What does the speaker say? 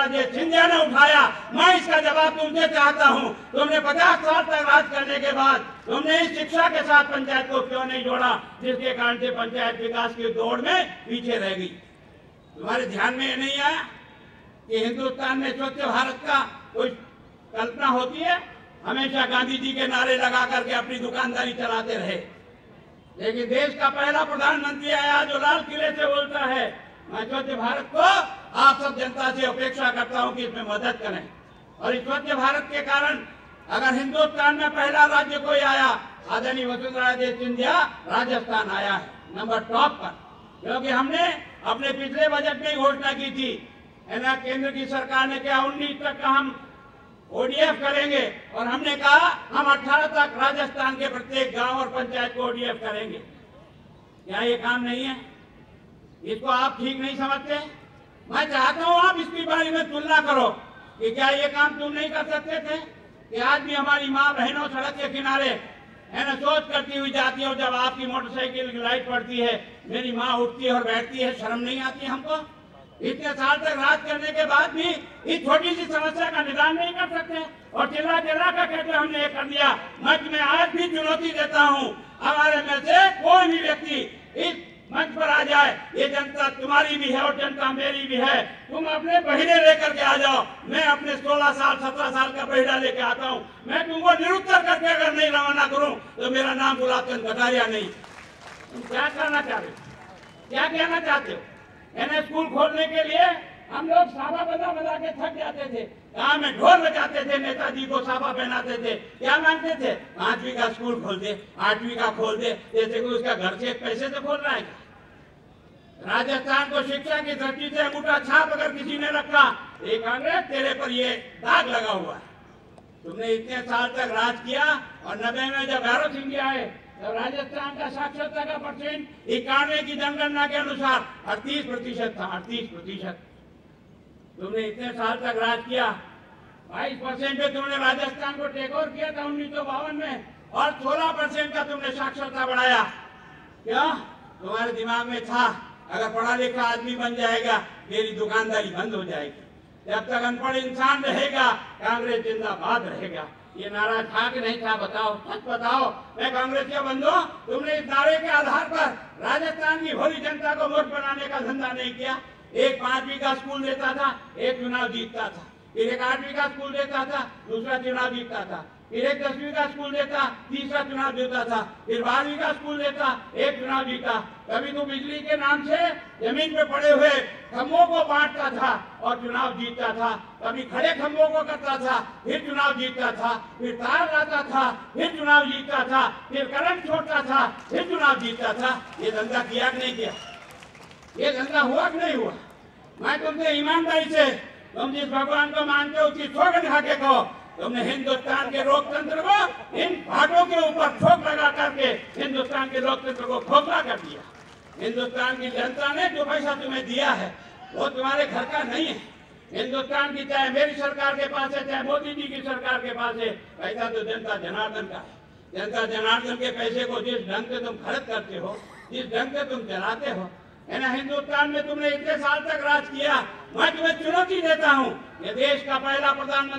राजे सिंधिया ने उठाया। मैं इसका जवाब तुमसे चाहता हूं, तुमने 50 साल तक राज करने के बाद तुमने इस शिक्षा के साथ पंचायत को क्यों नहीं जोड़ा, जिसके कारण से पंचायत विकास की दौड़ में पीछे रह गई। तुम्हारे ध्यान में ये नहीं आया कि हिंदुस्तान में स्वच्छ भारत का कोई कल्पना होती है? हमेशा गांधी जी के नारे लगा करके अपनी दुकानदारी चलाते रहे, लेकिन देश का पहला प्रधानमंत्री आया जो लाल किले से बोलता है मैं स्वच्छ भारत को आप सब जनता से अपेक्षा करता हूं कि इसमें मदद करें। और इस स्वच्छ भारत के कारण अगर हिंदुस्तान में पहला राज्य कोई आया, आदरणीय वसुंधरा राजे सिंधिया राजस्थान आया है नंबर टॉप पर, क्योंकि हमने अपने पिछले बजट में घोषणा की थी, है ना, केंद्र की सरकार ने क्या 19 तक का हम ओडीएफ करेंगे, और हमने कहा हम 18 तक राजस्थान के प्रत्येक गांव और पंचायत को ओडीएफ करेंगे। क्या ये काम नहीं है? इसको आप ठीक नहीं समझते? मैं चाहता हूं आप इसके बारे में तुलना करो कि क्या ये काम तुम नहीं कर सकते थे कि आज भी हमारी माँ बहनों सड़क के किनारे, है ना, सोच करती हुई जाती है, और जब आपकी मोटरसाइकिल की लाइट पड़ती है मेरी माँ उठती है और बैठती है, शर्म नहीं आती हमको? इतने साल तक राज करने के बाद भी इस छोटी सी समस्या का निदान नहीं कर सकते, और चिल्ला चिल्ला कर कहते हमने ये कर दिया। मैं तुम्हें आज भी चुनौती देता हूँ, हमारे में से कोई भी व्यक्ति इस मंच पर आ जाए, ये जनता तुम्हारी भी है और जनता मेरी भी है, तुम अपने बहिरे लेकर के आ जाओ, मैं अपने 16 साल 17 साल का बहिरा लेके आता हूँ, मैं तुमको निरुत्तर करके अगर नहीं रवाना करूँ तो मेरा नाम गुलाबचंद कटारिया नहीं। तुम क्या करना चाहते हो, क्या कहना चाहते हो? मैंने स्कूल खोलने के लिए हम लोग साफा बजा के थक जाते थे, गाँव में ढोल बजाते थे, नेताजी को साफा पहनाते थे, क्या मांगते थे? 5वीं का स्कूल खोल दे, 8वीं का खोल दे, जैसे कि उसका घर से पैसे से खोल रहा है। राजस्थान को शिक्षा की दृष्टि से अंगूठा छाप अगर किसी ने रखा, एक कांग्रेस तेरे पर ये दाग लगा हुआ है। तुमने इतने साल तक राज किया, और 90 में जब भैरव सिंह आए तो राजस्थान का साक्षरता का परसेंट 91 की जनगणना के अनुसार 38% था, 38%। तुमने इतने साल तक राज किया, 22% पे तुमने राजस्थान को टेक ओवर किया था 1952 में, और 16% का तुमने साक्षरता बढ़ाया। क्यों? तुम्हारे दिमाग में था अगर पढ़ा लिखा आदमी बन जाएगा मेरी दुकानदारी बंद हो जाएगी, जब तक अनपढ़ इंसान रहेगा कांग्रेस जिंदाबाद रहेगा। ये नारा था कि नहीं था? बताओ, सच बताओ। मैं कांग्रेस के बंधु, तुमने इस नारे के आधार पर राजस्थान की भोली जनता को वोट बनाने का धंधा नहीं किया। एक 5वीं का स्कूल देता था, एक चुनाव जीतता था, फिर एक 8वीं का स्कूल देता था, दूसरा चुनाव जीतता था, फिर एक 10वीं का स्कूल देता, तीसरा चुनाव जीता था, फिर 12वीं का स्कूल देता, एक चुनाव जीता। कभी तो बिजली के नाम से जमीन पे पड़े हुए खंभों को बांटता था और चुनाव जीतता था, कभी खड़े खंभों को करता था, फिर चुनाव जीतता था, फिर तार लाता था, फिर चुनाव जीतता था, फिर करंट छोड़ता था, फिर चुनाव जीतता था। ये धंधा किया कि नहीं किया? ये धंधा हुआ कि नहीं हुआ? मैं तुमसे ईमानदारी से, तुम जिस भगवान को मानते हो उसकी सौगंध खा के कहो, तुमने हिंदुस्तान के लोकतंत्र को इन फाटों के ऊपर ठोक लगा करके हिंदुस्तान के लोकतंत्र को खोखला कर दिया। हिंदुस्तान की जनता ने जो पैसा तुम्हें दिया है वो तुम्हारे घर का नहीं है। हिंदुस्तान की, चाहे मेरी सरकार के पास है चाहे मोदी जी की सरकार के पास है, पैसा तो जनता जनार्दन का है। जनता जनार्दन के पैसे को जिस ढंग से तुम खर्च करते हो, जिस ढंग से तुम चलाते हो, है ना, हिंदुस्तान में तुमने इतने साल तक राज किया। मैं तुम्हें चुनौती देता हूँ, ये देश का पहला प्रधानमंत्री